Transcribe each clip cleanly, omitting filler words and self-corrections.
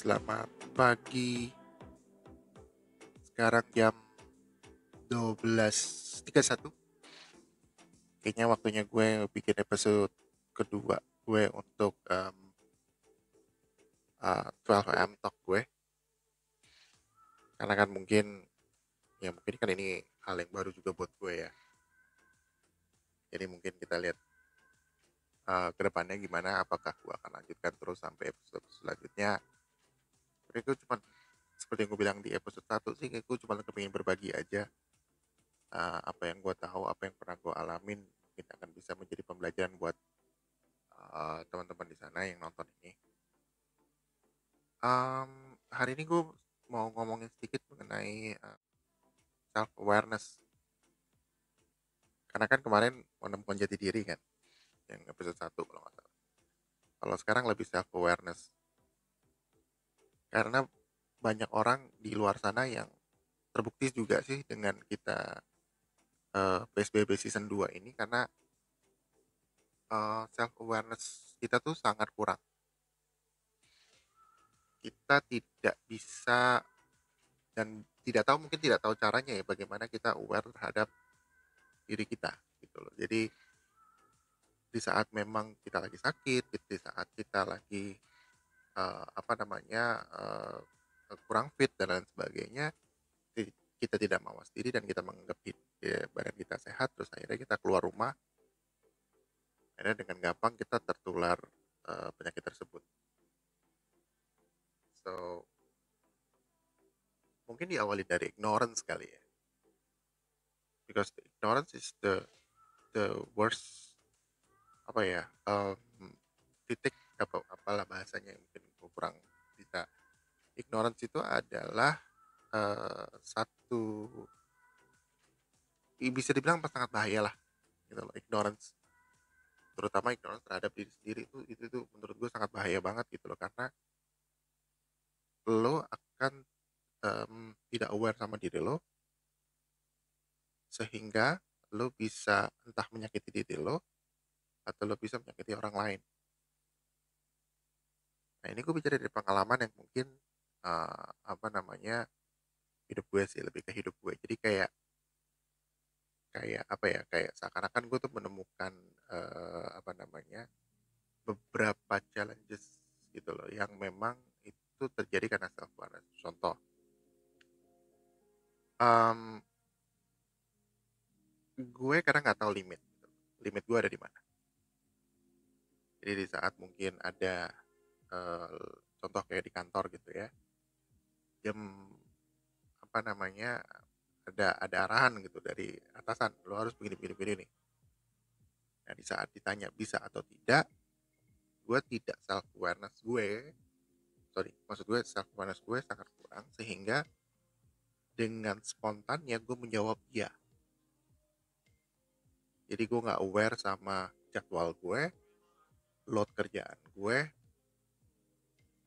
Selamat pagi. Sekarang jam 12.31. Kayaknya waktunya gue bikin episode kedua gue untuk 12 AM Talk gue. Karena kan mungkin kan ini hal yang baru juga buat gue ya. Jadi mungkin kita lihat ke depannya gimana, apakah gue akan lanjutkan terus sampai episode selanjutnya. Tapi gue cuma seperti yang gue bilang di episode 1 sih, kayak gue cuma pengen berbagi aja apa yang gue tahu, apa yang pernah gue alamin, mungkin akan bisa menjadi pembelajaran buat teman-teman di sana yang nonton ini. Hari ini gue mau ngomongin sedikit mengenai self awareness. Karena kan kemarin menemukan jati diri kan, yang episode 1 kalau nggak salah. Kalau sekarang lebih self awareness. Karena banyak orang di luar sana yang terbukti juga sih dengan kita PSBB season 2 ini, karena self awareness kita tuh sangat kurang. Kita tidak bisa dan mungkin tidak tahu caranya ya bagaimana kita aware terhadap diri kita gitu loh. Jadi di saat memang kita lagi sakit, di saat kita lagi kurang fit dan lain sebagainya, kita tidak mawas diri dan kita menganggap badan kita sehat, terus akhirnya kita keluar rumah, akhirnya dengan gampang kita tertular penyakit tersebut. So mungkin diawali dari ignorance kali ya, because the ignorance is the worst, apa ya, titik apalah bahasanya yang mungkin gue kurang bisa. Ignorance itu adalah satu, bisa dibilang sangat bahaya lah gitu loh, ignorance, terutama ignorance terhadap diri sendiri. Itu tuh menurut gue sangat bahaya banget gitu loh, karena lo akan tidak aware sama diri lo, sehingga lo bisa entah menyakiti diri lo atau lo bisa menyakiti orang lain. Nah, ini gue bicara dari pengalaman yang mungkin hidup gue sih, lebih ke hidup gue. Jadi kayak kayak apa ya, kayak seakan-akan gue tuh menemukan beberapa challenges gitu loh, yang memang itu terjadi karena self awareness. Contoh, em, gue kadang nggak tahu limit gitu. Limit gue ada di mana. Jadi di saat mungkin ada contoh kayak di kantor gitu ya, jam apa namanya ada arahan gitu dari atasan, lo harus begini begini begini nih. Nah, di saat ditanya bisa atau tidak, gue tidak self awareness gue, maksud gue self awareness gue sangat kurang, sehingga dengan spontannya gue menjawab iya. Jadi gue nggak aware sama jadwal gue, load kerjaan gue,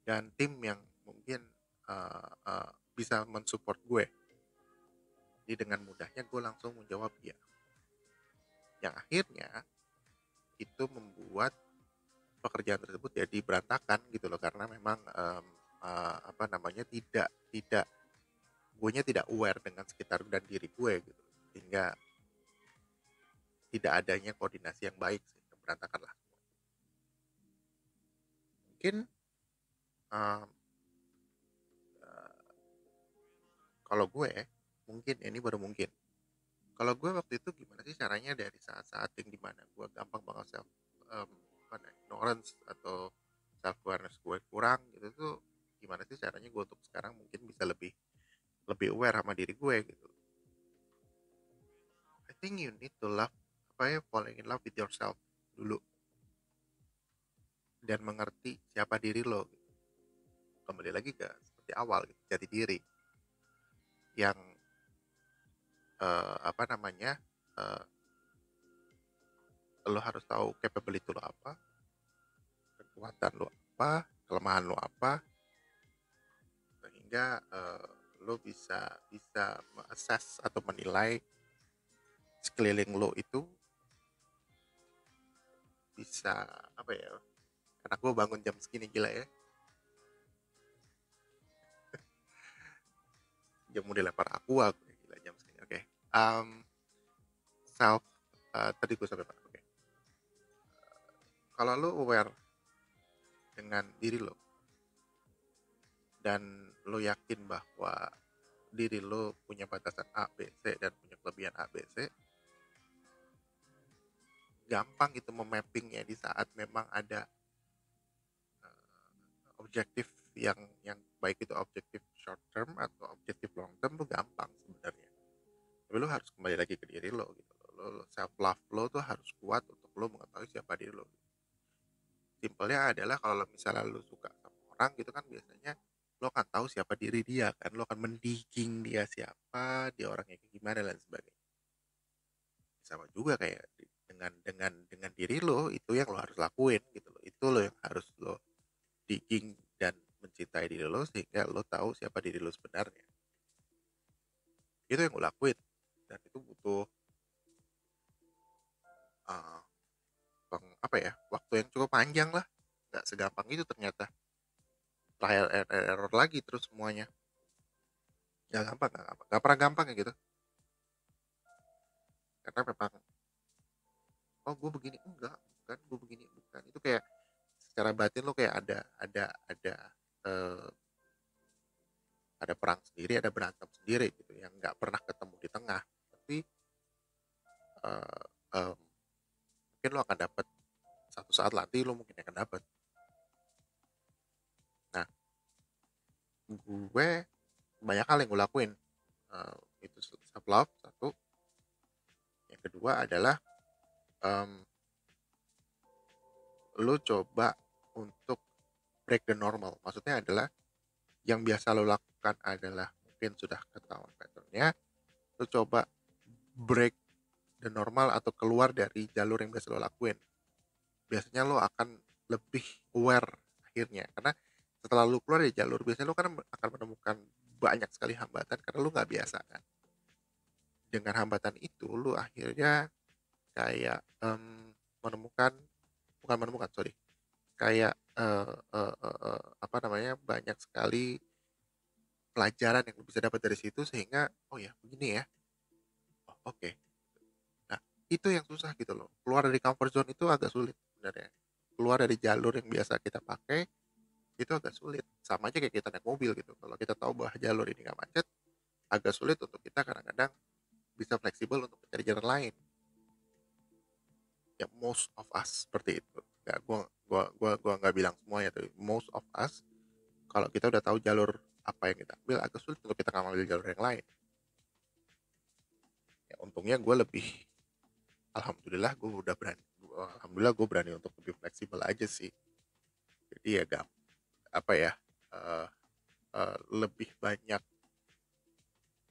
dan tim yang mungkin bisa mensupport gue. Jadi dengan mudahnya gue langsung menjawab iya. Yang akhirnya itu membuat pekerjaan tersebut jadi berantakan gitu loh, karena memang tidak guenya tidak aware dengan sekitar dan diri gue gitu, sehingga tidak adanya koordinasi yang baik, sehingga berantakan lah. Mungkin um, kalau gue mungkin ini baru mungkin, kalau gue waktu itu gimana sih caranya dari saat-saat yang dimana gue gampang banget ignorance atau self awareness gue kurang gitu tuh, gimana sih caranya gue untuk sekarang mungkin bisa lebih lebih aware sama diri gue gitu. I think you need to falling in love with yourself dulu, dan mengerti siapa diri lo gitu. Kembali lagi ke seperti awal gitu, jati diri yang apa namanya uh, lo harus tahu capability lo apa, kekuatan lo apa, kelemahan lo apa, sehingga lo bisa bisa assess atau menilai sekeliling lo itu bisa apa ya. Karena gue bangun jam segini, gila ya, jamu dilempar aku gila jam segini. Oke. Um, self tadi gue sampai mana? Oke. Kalau lo aware dengan diri lo dan lo yakin bahwa diri lo punya batasan A, B, C dan punya kelebihan A, B, C, gampang itu memappingnya di saat memang ada objektif yang baik itu objektif short term atau objektif long term tuh gampang sebenarnya. Tapi lo harus kembali lagi ke diri lo gitu. Lo self love lo tuh harus kuat untuk lo mengetahui siapa diri lo. Simpelnya adalah kalau misalnya lo suka sama orang gitu kan biasanya lo akan tahu siapa diri dia kan, lo akan mendigging dia siapa, dia orangnya kayak gimana dan sebagainya. Sama juga kayak dengan diri lo itu yang lo harus lakuin gitu loh. Itu lo yang harus lo digging dan mencintai diri lo sehingga lo tahu siapa diri lo sebenarnya. Itu yang gue lakuin dan itu butuh uh, apa ya waktu yang cukup panjang lah, nggak segampang itu ternyata, trial and error lagi terus semuanya, nggak pernah gampang ya gitu, karena memang oh gue begini enggak, bukan gue begini bukan, itu kayak secara batin lo kayak eh, ada perang sendiri, ada berantem sendiri gitu yang nggak pernah ketemu di tengah. Tapi eh, em, mungkin lo akan dapat satu saat nanti, lo mungkin akan dapat. Nah, gue banyak hal yang gue lakuin. Itu self love satu, yang kedua adalah em, lo coba untuk break the normal. Maksudnya adalah yang biasa lo lakukan adalah mungkin sudah ketahuan patternnya, lo coba break the normal atau keluar dari jalur yang biasa lo lakuin. Biasanya lo akan lebih aware akhirnya, karena setelah lo keluar dari jalur biasanya lo kan akan menemukan banyak sekali hambatan karena lo nggak biasa kan. Dengan hambatan itu lo akhirnya kayak menemukan, bukan menemukan, sorry, kayak apa namanya, banyak sekali pelajaran yang lo bisa dapat dari situ sehingga oh ya begini ya, oh, oke. Nah itu yang susah gitu loh, keluar dari comfort zone itu agak sulit sebenarnya, keluar dari jalur yang biasa kita pakai itu agak sulit. Sama aja kayak kita naik mobil gitu, kalau kita tahu bahwa jalur ini nggak macet, agak sulit untuk kita kadang-kadang bisa fleksibel untuk mencari jalan lain. Ya most of us seperti itu. Gak, gua nggak bilang semuanya tuh. Most of us kalau kita udah tahu jalur apa yang kita ambil, agak sulit untuk kita ngambil jalur yang lain. Ya untungnya gue lebih, alhamdulillah gue udah berani. Alhamdulillah gue berani untuk lebih fleksibel aja sih. Jadi ya gak apa ya, uh, lebih banyak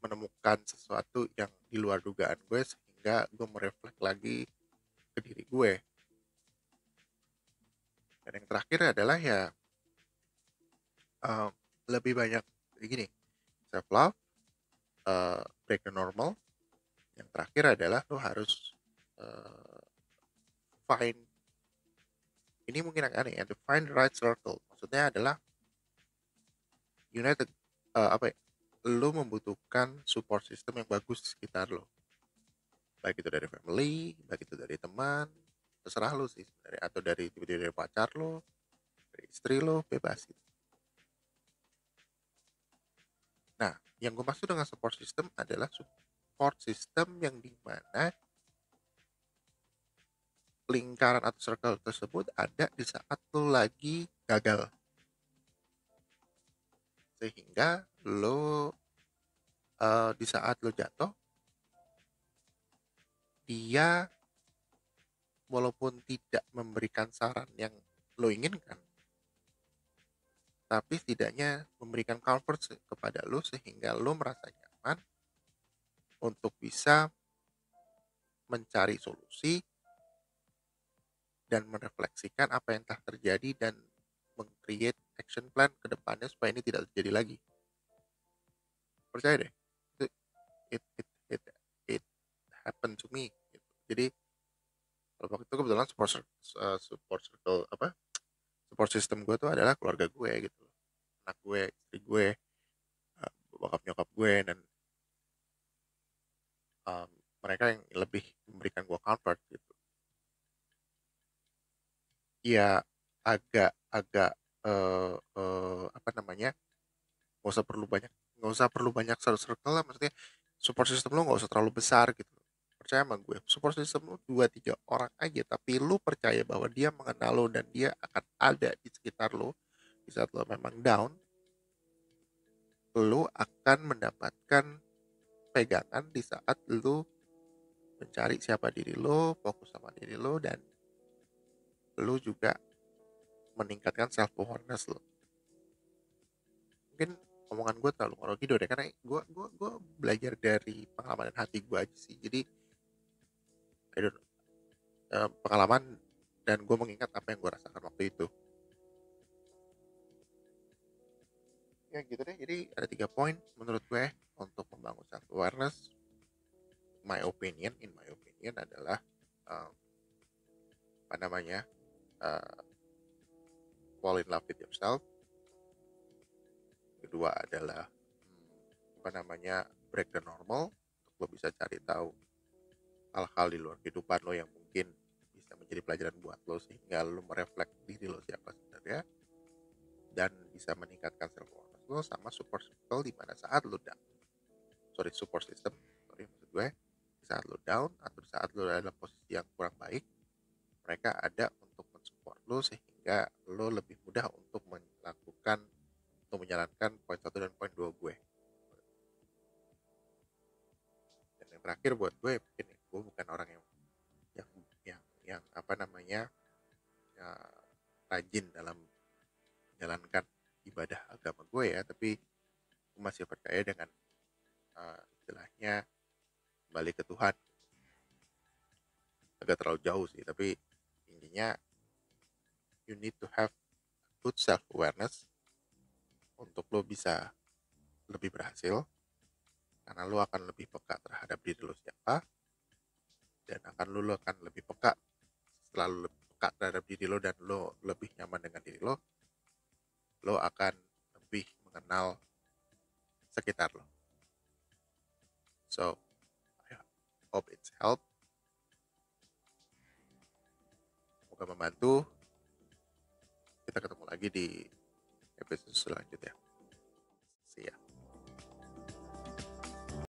menemukan sesuatu yang di luar dugaan gue sehingga gue mereflek lagi ke diri gue. Dan yang terakhir adalah ya uh, lebih banyak gini, self love, break the normal. Yang terakhir adalah lo harus uh, find, ini mungkin agak aneh ya, to find the right circle. Maksudnya adalah united, apa ya, lo membutuhkan support system yang bagus di sekitar lo, baik itu dari family, baik itu dari teman, terserah lo sih sebenarnya, atau dari tiba-tiba dari pacar lo, dari istri lo, bebas gitu. Nah, yang gue maksud dengan support system adalah support system yang dimana lingkaran atau circle tersebut ada di saat lo lagi gagal, sehingga lo di saat lo jatuh, dia walaupun tidak memberikan saran yang lo inginkan, tapi setidaknya memberikan comfort kepada lo sehingga lo merasa nyaman untuk bisa mencari solusi dan merefleksikan apa yang telah terjadi dan meng-create action plan ke depannya supaya ini tidak terjadi lagi. Percaya deh, itu it it it, it happened to me gitu. Jadi waktu itu kebetulan support circle apa, support system gue tuh adalah keluarga gue gitu, anak gue, istri gue, bokap nyokap gue, dan um, mereka yang lebih memberikan gue comfort gitu. Ya agak-agak apa namanya, nggak usah perlu banyak circle lah, maksudnya support system lo nggak usah terlalu besar gitu. Percaya sama gue, support system lo 2-3 orang aja, tapi lu percaya bahwa dia mengenal lo dan dia akan ada di sekitar lo di saat lo memang down. Lo akan mendapatkan pegangan di saat lo mencari siapa diri lo, fokus sama diri lo, dan lo juga meningkatkan self awareness lo. Mungkin omongan gue terlalu ngorok gitu deh, karena gue belajar dari pengalaman dan hati gue aja sih. Jadi pengalaman, dan gue mengingat apa yang gue rasakan waktu itu. Ya gitu deh. Jadi ada 3 poin menurut gue untuk membangun self awareness. In my opinion adalah um, apa namanya, uh, fall in love with yourself. Kedua adalah apa namanya, break the normal, untuk lo bisa cari tahu hal-hal di luar kehidupan lo yang mungkin bisa menjadi pelajaran buat lo, sehingga lo merefleks diri lo siapa sebenarnya, dan bisa meningkatkan self awareness lo. Sama support circle di mana saat lo down, support system, maksud gue, di saat lo down atau di saat lo dalam posisi yang kurang baik, mereka ada untuk mensupport lo, sehingga lo lebih mudah untuk menjalankan poin 1 dan poin 2 gue. Dan yang terakhir buat gue, mungkin gue bukan orang yang yang apa namanya, ya, rajin dalam menjalankan ibadah agama gue ya, tapi gue masih percaya dengan istilahnya kembali ke Tuhan. Agak terlalu jauh sih, tapi intinya you need to have good self awareness untuk lo bisa lebih berhasil, karena lo akan lebih peka terhadap diri lo siapa, dan lo akan lebih peka, selalu lebih peka terhadap diri lo, dan lo lebih nyaman dengan diri lo. Lo akan lebih mengenal sekitar lo. So I hope it's help, semoga membantu. Kita ketemu lagi di episode selanjutnya. See ya.